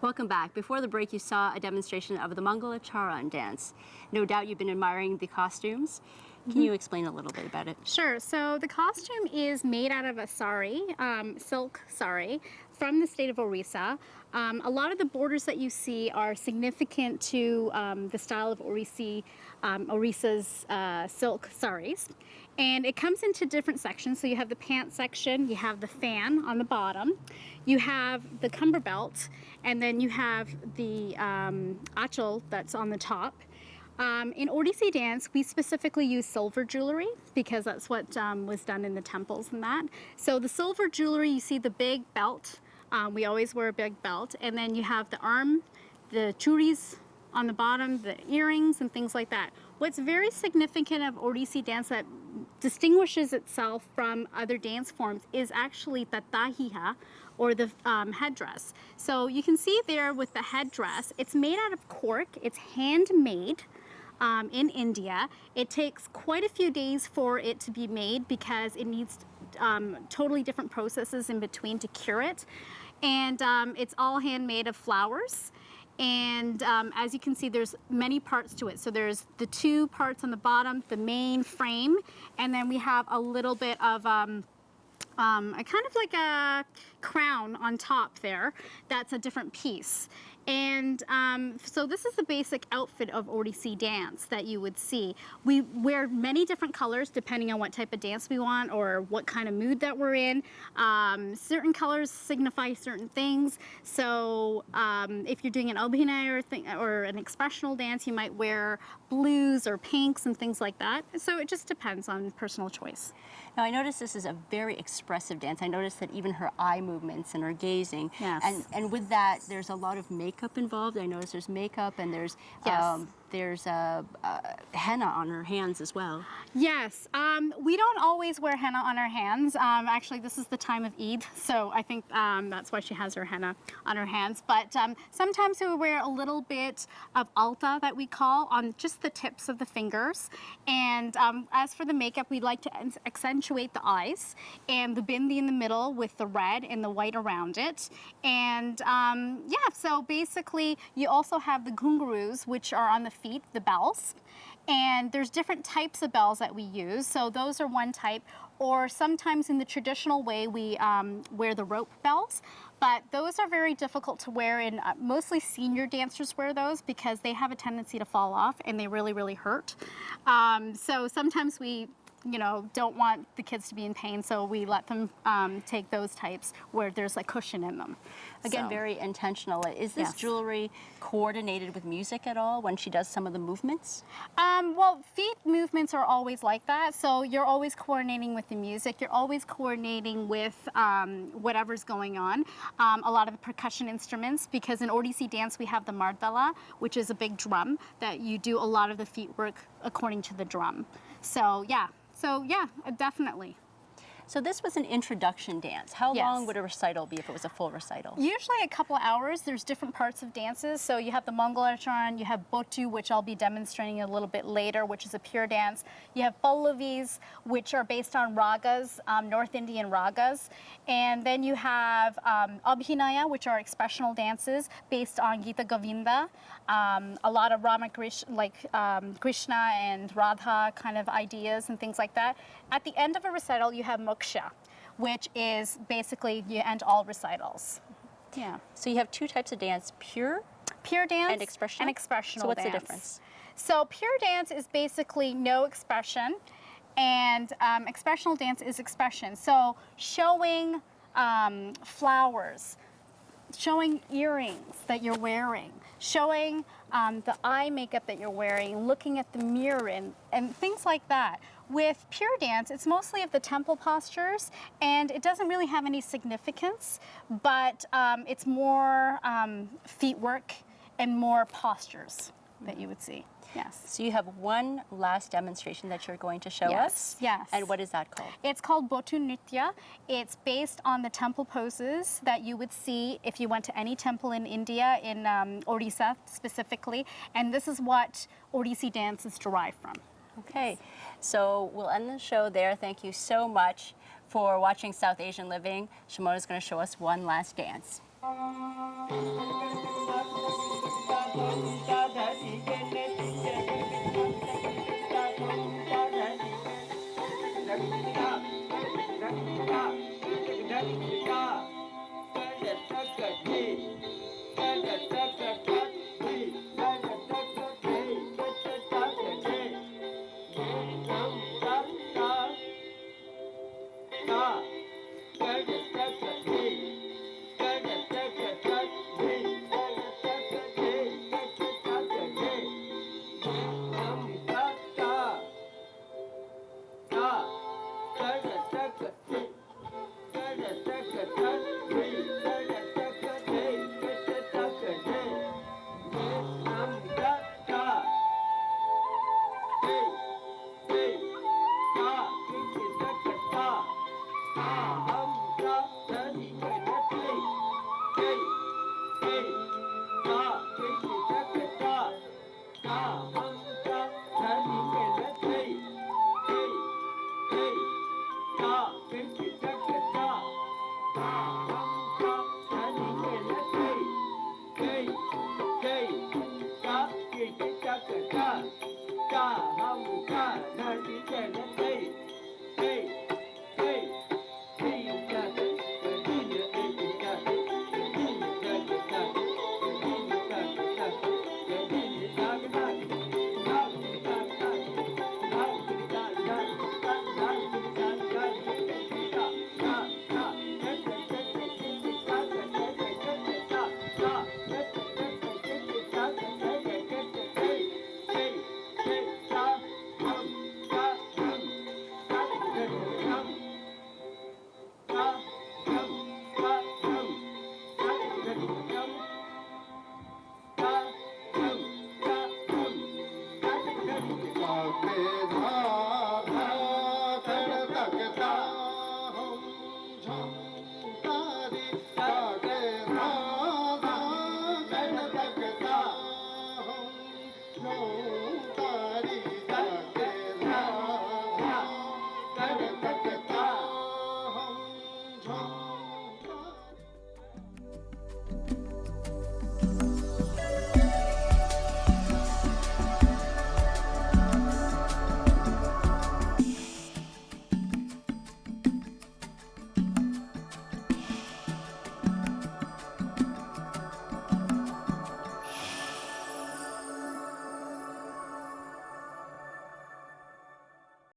Welcome back. Before the break, you saw a demonstration of the Mangalacharan dance. No doubt you've been admiring the costumes. Can you explain a little bit about it? Sure. So the costume is made out of a sari, silk sari, from the state of Orissa. A lot of the borders that you see are significant to the style of Orissa's silk saris. And it comes into different sections. So you have the pant section, you have the fan on the bottom, you have the cumber belt, and then you have the achal that's on the top. In Odissi dance, we specifically use silver jewelry because that's what was done in the temples and that. So the silver jewelry, you see the big belt. We always wear a big belt. And then you have the arm, the churis on the bottom, the earrings and things like that. What's very significant of Odissi dance that distinguishes itself from other dance forms is actually the tahiya, or the headdress. So you can see there with the headdress, it's made out of cork, it's handmade. In India. It takes quite a few days for it to be made because it needs totally different processes in between to cure it. And it's all handmade of flowers. And as you can see, there's many parts to it. So there's the two parts on the bottom, the main frame, and then we have a little bit of a kind of like a crown on top there. That's a different piece. And so this is the basic outfit of Odissi dance that you would see. We wear many different colors depending on what type of dance we want or what kind of mood that we're in. Certain colors signify certain things. So if you're doing an abhinaya or an expressional dance, you might wear blues or pinks and things like that. So it just depends on personal choice. Now I noticed this is a very expressive dance. I noticed that even her eye movements and her gazing. Yes. And with that, there's a lot of makeup involved. I noticed there's makeup and there's henna on her hands as well. Yes, we don't always wear henna on our hands. Actually, this is the time of Eid, so I think that's why she has her henna on her hands. But sometimes we wear a little bit of alta that we call on just the tips of the fingers. And as for the makeup, we like to accentuate the eyes and the bindi in the middle with the red and the white around it. And yeah, so basically you also have the ghungaroos, which are on the feet, the bells. And there's different types of bells that we use. So those are one type, or sometimes in the traditional way we wear the rope bells. But those are very difficult to wear, and mostly senior dancers wear those because they have a tendency to fall off and they really, really hurt. So sometimes we don't want the kids to be in pain, so we let them take those types where there's like cushion in them. Again, very intentional. Is this Yes. jewelry coordinated with music at all when she does some of the movements? Well, feet movements are always like that, so you're always coordinating with the music, you're always coordinating with whatever's going on. A lot of the percussion instruments, because in Odissi dance we have the mardala, which is a big drum that you do a lot of the feet work according to the drum. So yeah, definitely. So this was an introduction dance. How Yes. long would a recital be if it was a full recital? Usually a couple of hours. There's different parts of dances. So you have the Mangalacharan, you have Botu, which I'll be demonstrating a little bit later, which is a pure dance. You have Pallavis, which are based on ragas, North Indian ragas. And then you have Abhinaya, which are expressional dances based on Gita Govinda. A lot of Krishna and Radha kind of ideas and things like that. At the end of a recital, you have Moksha, which is basically you end all recitals. Yeah. So you have two types of dance, pure dance and expressional? and expressional So what's dance. the difference? So pure dance is basically no expression, and expressional dance is expression. So showing flowers, showing earrings that you're wearing, showing the eye makeup that you're wearing, looking at the mirror and things like that. With pure dance, it's mostly of the temple postures, and it doesn't really have any significance, but it's more feet work and more postures that you would see. Yes. So you have one last demonstration that you're going to show us? Yes. And what is that called? It's called Botu Nritya. It's based on the temple poses that you would see if you went to any temple in India, in Odisha specifically. And this is what Odissi dance is derived from. Okay, so we'll end the show there. Thank you so much for watching South Asian Living. Shimona's going to show us one last dance. धा धा धड़ तक ता हम झम